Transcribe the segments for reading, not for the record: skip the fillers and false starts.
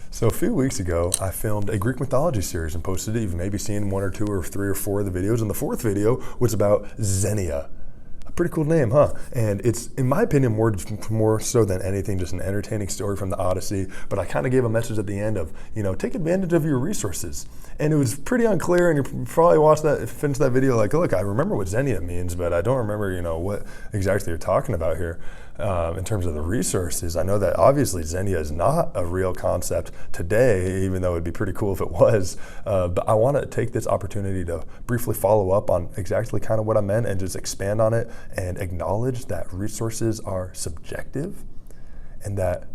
So a few weeks ago, I filmed a Greek mythology series and posted it. You've maybe seen one or two or three or four of the videos. And the fourth video was about Xenia. A pretty cool name, huh? And it's, in my opinion, more so than anything, just an entertaining story from the Odyssey. But I kind of gave a message at the end of, take advantage of your resources. And it was pretty unclear, and you probably finished that video like, look, I remember what Xenia means, but I don't remember, what exactly you're talking about here in terms of the resources. I know that obviously Xenia is not a real concept today, even though it'd be pretty cool if it was. But I want to take this opportunity to briefly follow up on exactly kind of what I meant and just expand on it and acknowledge that resources are subjective, and that's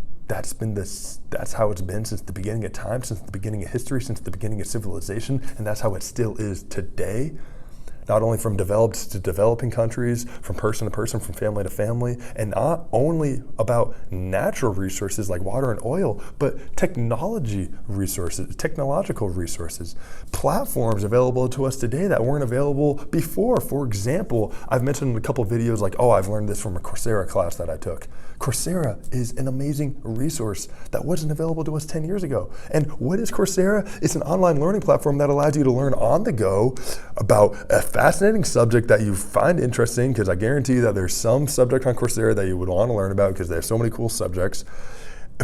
how it's been since the beginning of time, since the beginning of history, since the beginning of civilization, and that's how it still is today. Not only from developed to developing countries, from person to person, from family to family, and not only about natural resources like water and oil, but technological resources, platforms available to us today that weren't available before. For example, I've mentioned in a couple of videos like, I've learned this from a Coursera class that I took. Coursera is an amazing resource that wasn't available to us 10 years ago. And what is Coursera? It's an online learning platform that allows you to learn on the go about a fascinating subject that you find interesting, because I guarantee you that there's some subject on Coursera that you would want to learn about because they have so many cool subjects,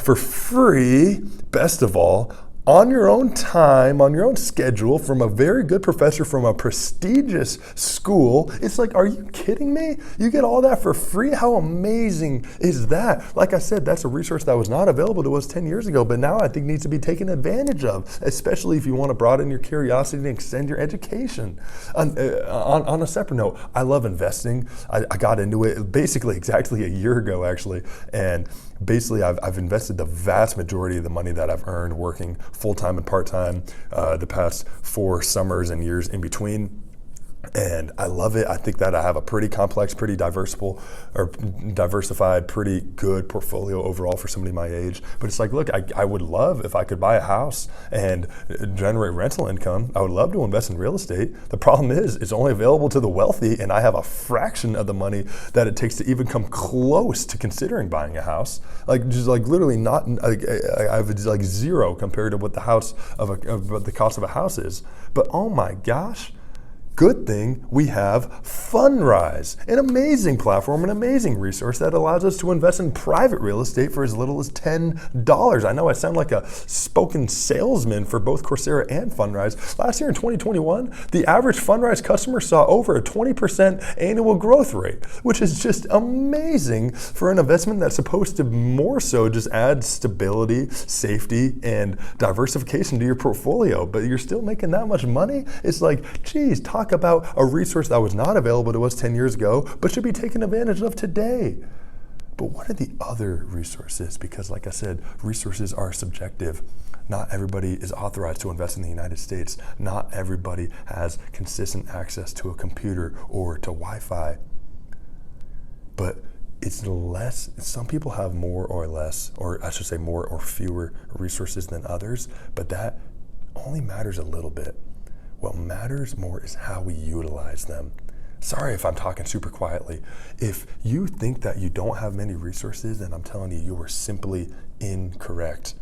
for free, best of all, on your own time, on your own schedule, from a very good professor from a prestigious school. It's like, are you kidding me? You get all that for free? How amazing is that? Like I said, that's a resource that was not available to us 10 years ago, but now I think needs to be taken advantage of, especially if you want to broaden your curiosity and extend your education. On a separate note, I love investing. I got into it basically exactly a year ago, actually, and basically, I've invested the vast majority of the money that I've earned working full-time and part-time the past 4 summers and years in between. And I love it. I think that I have a pretty complex, pretty diversified, pretty good portfolio overall for somebody my age. But it's like, look, I would love if I could buy a house and generate rental income. I would love to invest in real estate. The problem is it's only available to the wealthy, and I have a fraction of the money that it takes to even come close to considering buying a house. Literally not. I have zero compared to what the cost of a house is. But oh my gosh. Good thing we have Fundrise, an amazing platform, an amazing resource that allows us to invest in private real estate for as little as $10. I know I sound like a spoken salesman for both Coursera and Fundrise. Last year in 2021, the average Fundrise customer saw over a 20% annual growth rate, which is just amazing for an investment that's supposed to more so just add stability, safety, and diversification to your portfolio. But you're still making that much money? It's like, geez, talk about a resource that was not available to us 10 years ago, but should be taken advantage of today. But what are the other resources? Because like I said, resources are subjective. Not everybody is authorized to invest in the United States. Not everybody has consistent access to a computer or to Wi-Fi. But it's less, some people have more or less, or I should say more or fewer resources than others, but that only matters a little bit. What matters more is how we utilize them. Sorry if I'm talking super quietly. If you think that you don't have many resources, then I'm telling you, you are simply incorrect.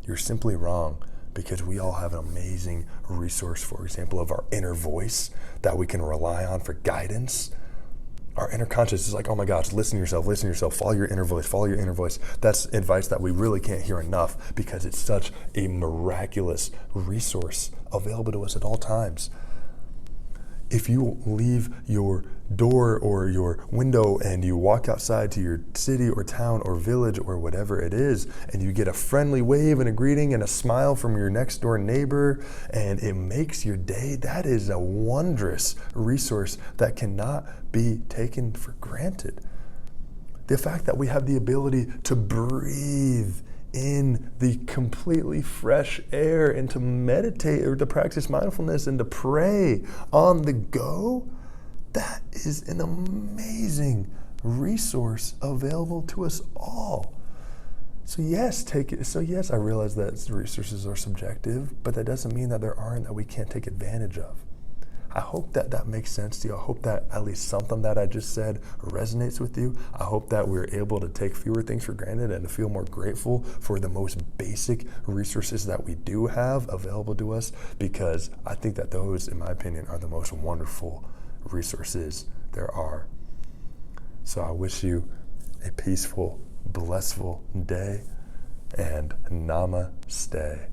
You're simply wrong, because we all have an amazing resource, for example, of our inner voice that we can rely on for guidance. Our inner conscious is like, oh my gosh, listen to yourself, follow your inner voice. That's advice that we really can't hear enough, because it's such a miraculous resource available to us at all times. If you leave your door or your window and you walk outside to your city or town or village or whatever it is, and you get a friendly wave and a greeting and a smile from your next door neighbor, and it makes your day, that is a wondrous resource that cannot be taken for granted. The fact that we have the ability to breathe in the completely fresh air and to meditate or to practice mindfulness and to pray on the go, that is an amazing resource available to us all. So yes, I realize that resources are subjective, but that doesn't mean that there aren't that we can't take advantage of. I hope that that makes sense to you. I hope that at least something that I just said resonates with you. I hope that we're able to take fewer things for granted and to feel more grateful for the most basic resources that we do have available to us, because I think that those, in my opinion, are the most wonderful resources there are. So I wish you a peaceful, blissful day, and namaste.